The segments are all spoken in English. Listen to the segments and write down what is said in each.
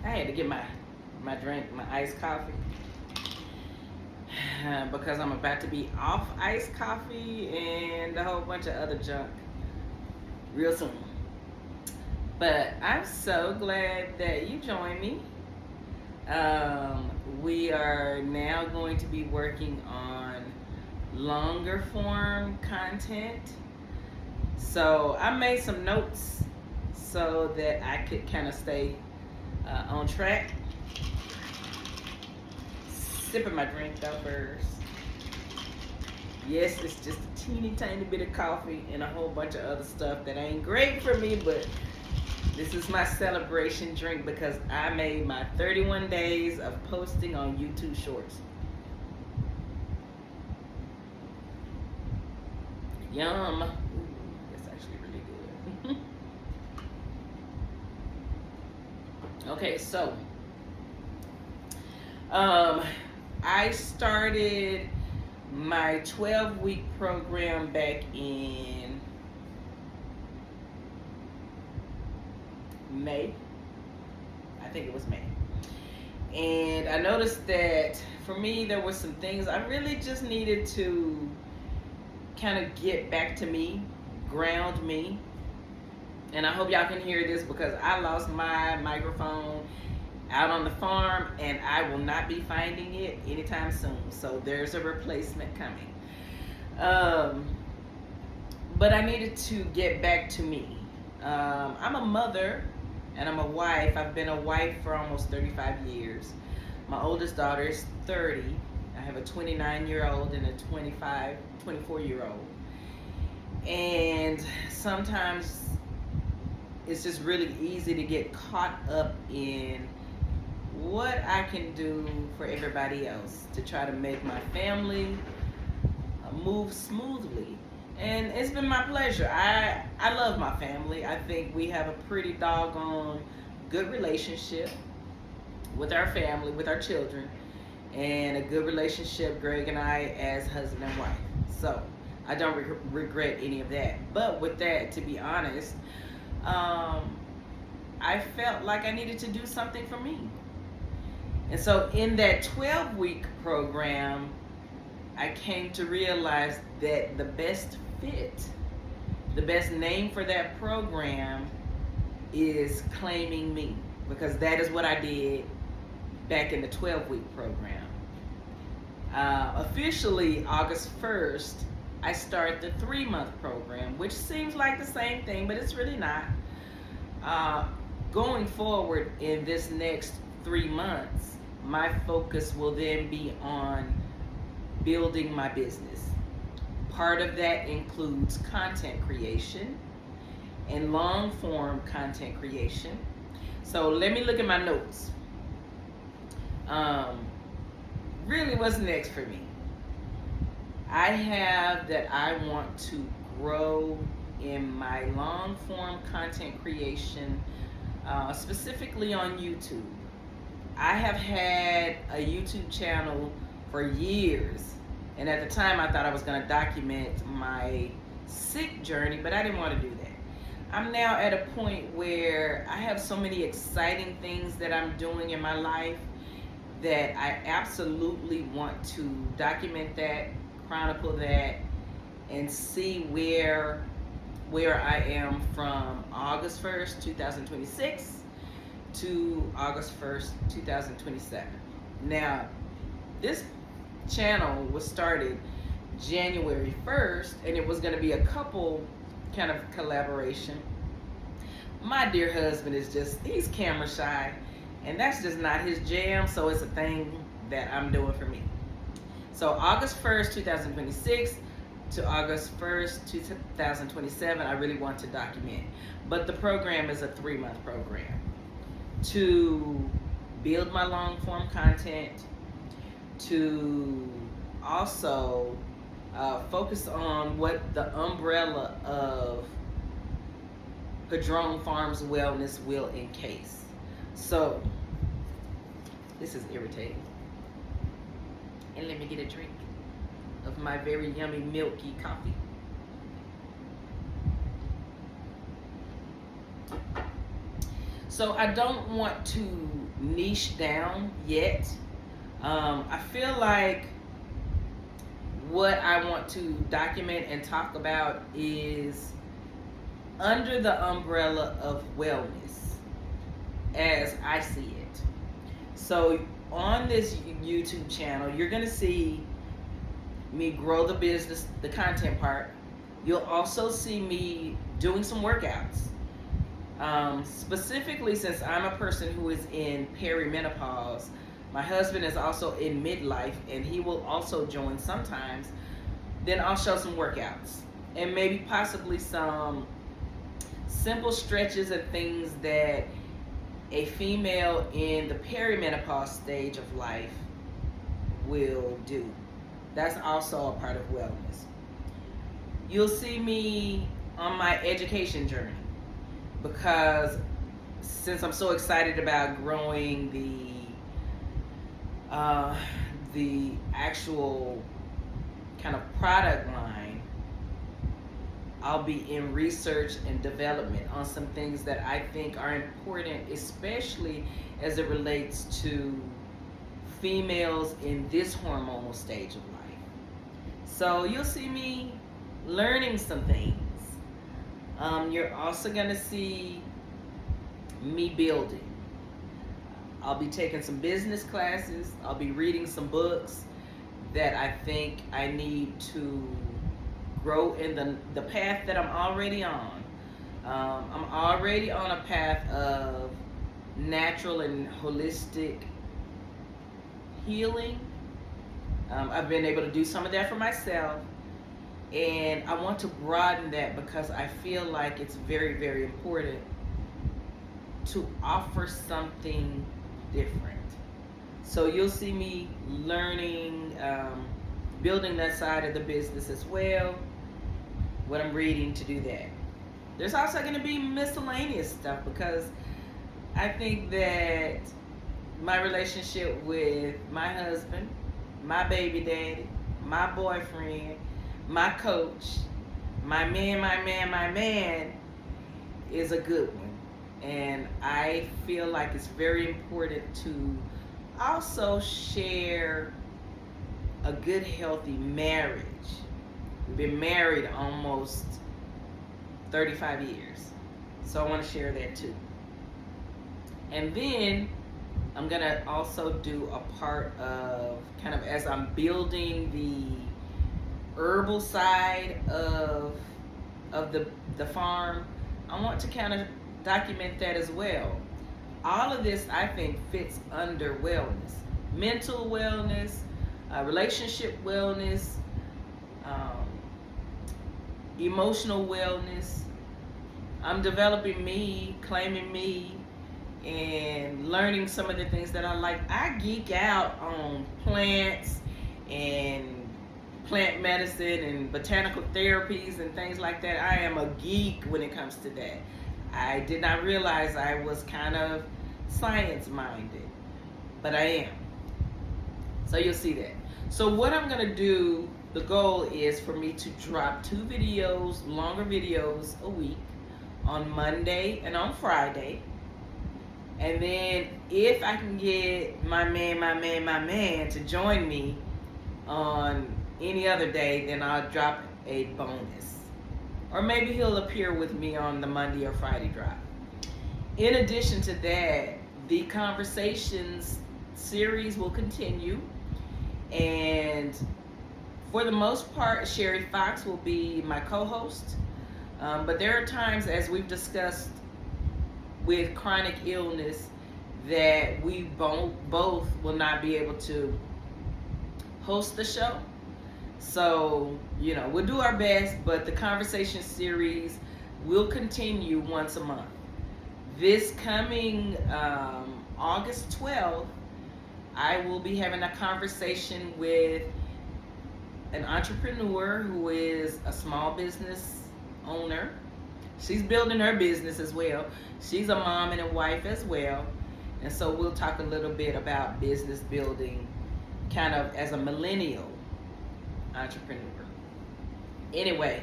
I had to get my drink, my iced coffee, because I'm about to be off iced coffee and a whole bunch of other junk real soon. But I'm so glad that you joined me. We are now going to be working on longer form content. So I made some notes so that I could kind of stay on track. Sipping my drink though first. Yes, it's just a teeny tiny bit of coffee and a whole bunch of other stuff that ain't great for me, but this is my celebration drink because I made my 31 days of posting on YouTube Shorts. Yum. Ooh, that's actually really good. Okay, so I started my 12-week program back in May. I think it was May. And I noticed that for me, there were some things I really just needed to kind of get back to me, ground me. And I hope y'all can hear this because I lost my microphone out on the farm and I will not be finding it anytime soon. So there's a replacement coming. But I needed to get back to me. I'm a mother and I'm a wife. I've been a wife for almost 35 years. My oldest daughter is 30. I have a 29-year-old and a 24-year-old. And sometimes it's just really easy to get caught up in what I can do for everybody else to try to make my family move smoothly. And it's been my pleasure. I love my family. I think we have a pretty doggone good relationship with our family, with our children, and a good relationship, Greg and I, as husband and wife. So I don't regret any of that. But with that, to be honest, I felt like I needed to do something for me. And so in that 12-week program, I came to realize that the best fit, the best name for that program is Claiming Me, because that is what I did back in the 12-week program. Officially, August 1st, I started the 3-month program, which seems like the same thing, but it's really not. Going forward in this next 3 months, my focus will then be on building my business. Part of that includes content creation and long form content creation. So let me look at my notes. Really, what's next for me? I have that I want to grow in my long form content creation, specifically on YouTube. I have had a YouTube channel for years, and at the time I thought I was going to document my sick journey, but I didn't want to do that. I'm now at a point where I have so many exciting things that I'm doing in my life that I absolutely want to document that, chronicle that, and see where I am from August 1st, 2026 to August 1st, 2027. Now, this channel was started January 1st, and it was going to be a couple kind of collaboration. My dear husband he's camera shy, and that's just not his jam, so it's a thing that I'm doing for me. So August 1st, 2026 to August 1st, 2027, I really want to document. But the program is a 3-month program to build my long form content, to also focus on what the umbrella of Padron Farms Wellness will encase. So, this is irritating. And let me get a drink of my very yummy milky coffee. So I don't want to niche down yet. I feel like what I want to document and talk about is under the umbrella of wellness as I see it. So on this YouTube channel, you're going to see me grow the business, the content part. You'll also see me doing some workouts. Specifically, since I'm a person who is in perimenopause, my husband is also in midlife and he will also join sometimes. Then I'll show some workouts and maybe possibly some simple stretches and things that a female in the perimenopause stage of life will do. That's also a part of wellness. You'll see me on my education journey, because since I'm so excited about growing the actual kind of product line, I'll be in research and development on some things that I think are important, especially as it relates to females in this hormonal stage of life. So you'll see me learning some things. You're also going to see me building. I'll be taking some business classes. I'll be reading some books that I think I need to grow in the path that I'm already on. I'm already on a path of natural and holistic healing. I've been able to do some of that for myself, and I want to broaden that because I feel like it's very, very important to offer something different. So you'll see me learning, building that side of the business as well, what I'm reading to do that. There's also going to be miscellaneous stuff, because I think that my relationship with my husband, my baby daddy, my boyfriend, my coach, my man is a good one. And I feel like it's very important to also share a good, healthy marriage. We've been married almost 35 years. So I want to share that too. And then I'm going to also do a part of, kind of as I'm building the herbal side of the farm, I want to kind of document that as well. All of this, I think, fits under wellness. Mental wellness, relationship wellness, emotional wellness. I'm developing me, claiming me, and learning some of the things that I like. I geek out on plants and plant medicine and botanical therapies and things like that. I am a geek when it comes to that. I did not realize I was kind of science-minded, but I am. So you'll see that. So what I'm going to do, the goal is for me to drop 2 videos, longer videos a week, on Monday and on Friday. And then if I can get my man to join me on any other day, then I'll drop a bonus. Or maybe he'll appear with me on the Monday or Friday drop. In addition to that, the conversations series will continue. And for the most part, Sherry Fox will be my co-host. But there are times, as we've discussed with chronic illness, that we both will not be able to host the show. So, we'll do our best, but the conversation series will continue once a month. This coming August 12th, I will be having a conversation with an entrepreneur who is a small business owner. She's building her business as well. She's a mom and a wife as well. And so we'll talk a little bit about business building kind of as a millennial entrepreneur. Anyway,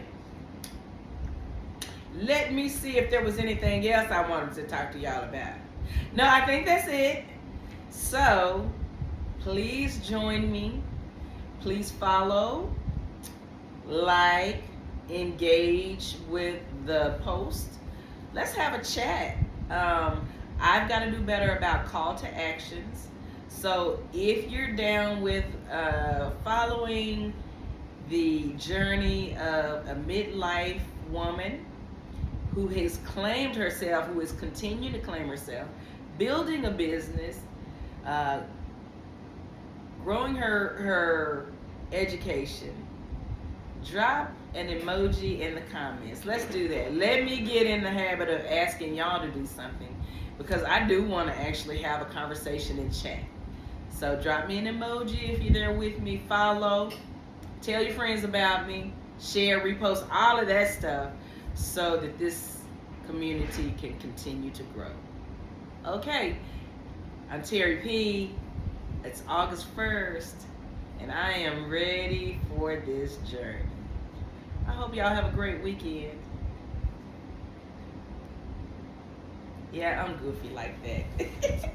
let me see if there was anything else I wanted to talk to y'all about. No, I think that's it. So please join me. Please follow, like, engage with the post. Let's have a chat. I've got to do better about call to actions. So if you're down with following the journey of a midlife woman who has claimed herself, who is continuing to claim herself, building a business, growing her education, drop an emoji in the comments. Let's do that. Let me get in the habit of asking y'all to do something, because I do want to actually have a conversation in chat. So drop me an emoji if you're there with me. Follow. Tell your friends about me. Share, repost, all of that stuff, so that this community can continue to grow. Okay, I'm Terry P. It's August 1st, and I am ready for this journey. I hope y'all have a great weekend. Yeah, I'm goofy like that.